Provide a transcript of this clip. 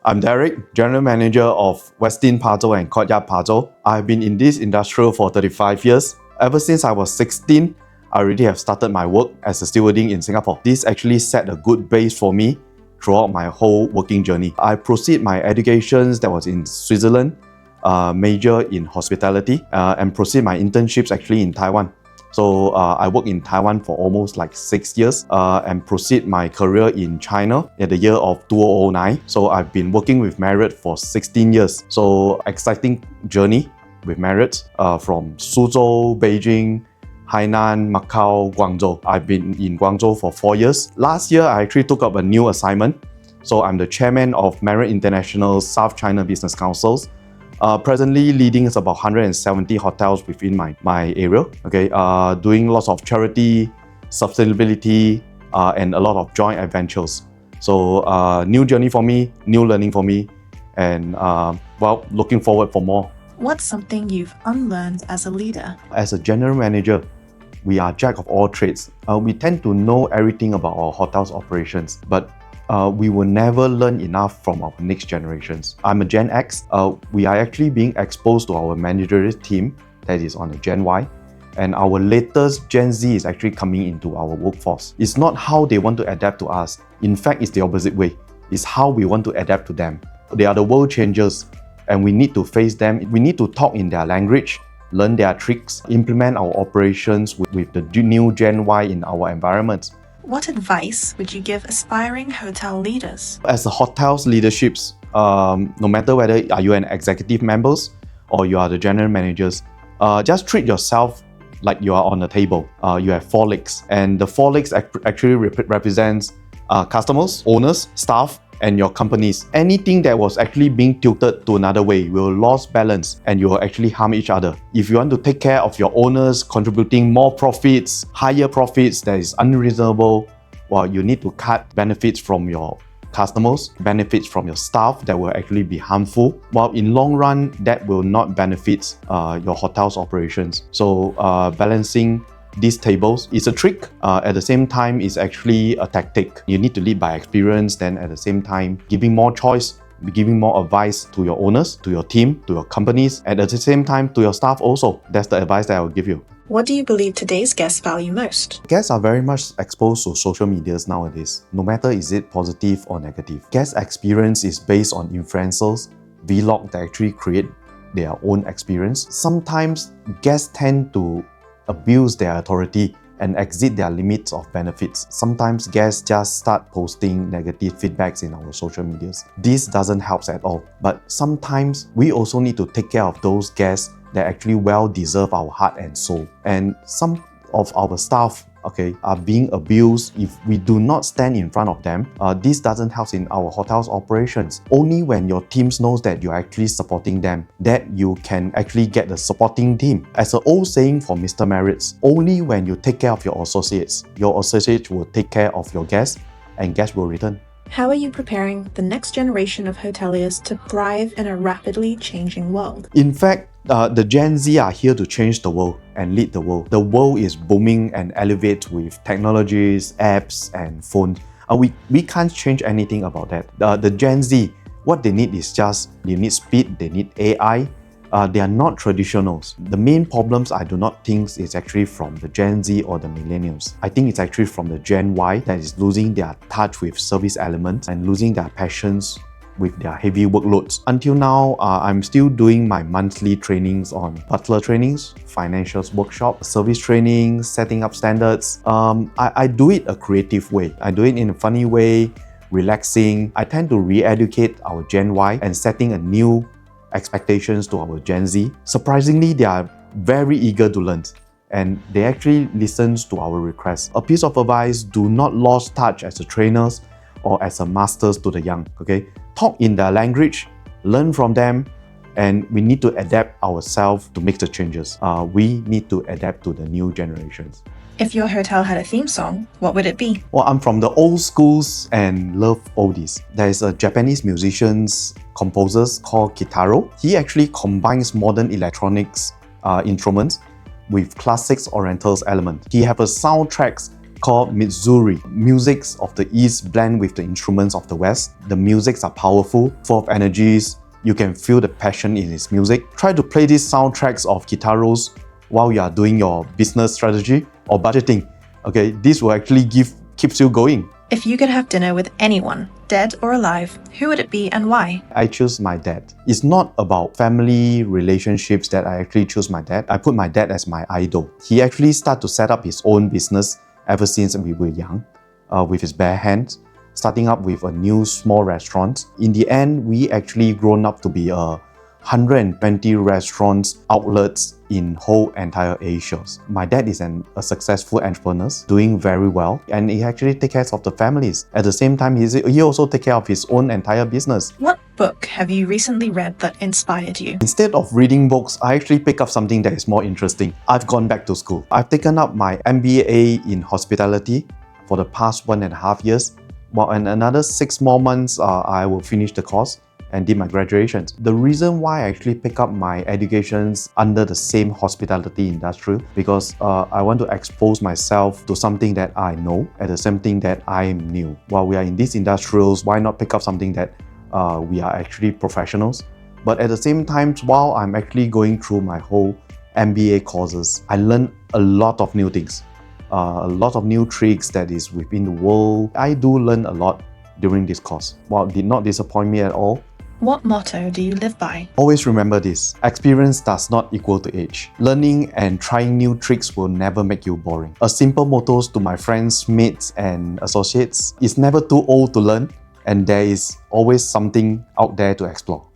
I'm Derrick, General Manager of Westin Pazhou and Courtyard Pazhou. I've been in this industry for 35 years. Ever since I was 16, I already have started my work as a stewarding in Singapore. This actually set a good base for me throughout my whole working journey. I proceed my educations that was in Switzerland, major in hospitality, and proceed my internships actually in Taiwan. So I worked in Taiwan for almost like 6 years and proceed my career in China in the year of 2009. So I've been working with Marriott for 16 years. So exciting journey with Marriott from Suzhou, Beijing, Hainan, Macau, Guangzhou. I've been in Guangzhou for 4 years. Last year, I actually took up a new assignment. So I'm the chairman of Marriott International South China Business Councils. Presently leading is about 170 hotels within my area, okay? Doing lots of charity, sustainability, and a lot of joint adventures. So new journey for me, new learning for me, and well, looking forward for more. What's something you've unlearned as a leader? As a general manager, we are jack of all trades. We tend to know everything about our hotel's operations, but we will never learn enough from our next generations. I'm a Gen X. We are actually being exposed to our managerial team that is on a Gen Y. And our latest Gen Z is actually coming into our workforce. It's not how they want to adapt to us. In fact, it's the opposite way. It's how we want to adapt to them. They are the world changers and we need to face them. We need to talk in their language, learn their tricks, implement our operations with the new Gen Y in our environments. What advice would you give aspiring hotel leaders? As a hotel's leaderships, no matter whether are you an executive members or you are the general managers, just treat yourself like you are on a table. You have 4 legs, and the 4 legs actually represents customers, owners, staff, and your companies. Anything that was actually being tilted to another way will lose balance and you will actually harm each other. If you want to take care of your owners, contributing more profits, higher profits that is unreasonable, well, you need to cut benefits from your customers, benefits from your staff that will actually be harmful. While in long run, that will not benefit your hotel's operations. So balancing these tables is a trick. At the same time, it's actually a tactic. You need to lead by experience, then at the same time, giving more choice, giving more advice to your owners, to your team, to your companies, and at the same time, to your staff also. That's the advice that I will give you. What do you believe today's guests value most? Guests are very much exposed to social medias nowadays, no matter is it positive or negative. Guest experience is based on influencers, vlog that actually create their own experience. Sometimes guests tend to abuse their authority and exceed their limits of benefits. Sometimes guests just start posting negative feedbacks in our social medias. This doesn't help at all. But sometimes we also need to take care of those guests that actually well deserve our heart and soul. And some of our staff are being abused. If we do not stand in front of them, this doesn't help in our hotel's operations. Only when your teams knows that you're actually supporting them, that you can actually get the supporting team. As an old saying for Mr. Marriott's, only when you take care of your associates will take care of your guests and guests will return. How are you preparing the next generation of hoteliers to thrive in a rapidly changing world? In fact, the Gen Z are here to change the world and lead the world. The world is booming and elevates with technologies, apps, and phones. We can't change anything about that. The Gen Z, what they need is they need speed, they need AI. They are not traditionals. The main problems I do not think is actually from the Gen Z or the millennials. I think it's actually from the Gen Y that is losing their touch with service elements and losing their passions with their heavy workloads. Until now, I'm still doing my monthly trainings on butler trainings, financials workshop, service training, setting up standards. I do it a creative way. I do it in a funny way, relaxing. I tend to re-educate our Gen Y and setting a new expectations to our Gen Z. Surprisingly, they are very eager to learn and they actually listen to our requests. A piece of advice: do not lose touch as a trainers or as a masters to the young. Talk in their language, learn from them, and we need to adapt ourselves to make the changes. We need to adapt to the new generations. If your hotel had a theme song, what would it be? Well, I'm from the old schools and love oldies. There is a Japanese musician, composer called Kitaro. He actually combines modern electronics instruments with classics oriental elements. He have a soundtracks called Mitsuri. Musics of the East blend with the instruments of the West. The musics are powerful, full of energies. You can feel the passion in his music. Try to play these soundtracks of guitaros while you are doing your business strategy or budgeting. Okay, this will actually keeps you going. If you could have dinner with anyone, dead or alive, who would it be and why? I choose my dad. It's not about family relationships that I actually choose my dad. I put my dad as my idol. He actually started to set up his own business ever since we were young, with his bare hands, starting up with a new small restaurant. In the end, we actually grown up to be 120 restaurants, outlets in whole entire Asia. My dad is a successful entrepreneur, doing very well, and he actually takes care of the families. At the same time, he also takes care of his own entire business. What book have you recently read that inspired you? Instead of reading books, I actually pick up something that is more interesting. I've gone back to school. I've taken up my MBA in hospitality for the past 1.5 years. Well, in another 6 more months, I will finish the course and did my graduation. The reason why I actually pick up my educations under the same hospitality industry, because I want to expose myself to something that I know at the same thing that I am new. While we are in these industrials, why not pick up something that we are actually professionals? But at the same time, while I'm actually going through my whole MBA courses, I learned a lot of new things, a lot of new tricks that is within the world. I do learn a lot during this course. While it did not disappoint me at all. What motto do you live by? Always remember this: experience does not equal to age. Learning and trying new tricks will never make you boring. A simple motto to my friends, mates and associates: it's never too old to learn, and there is always something out there to explore.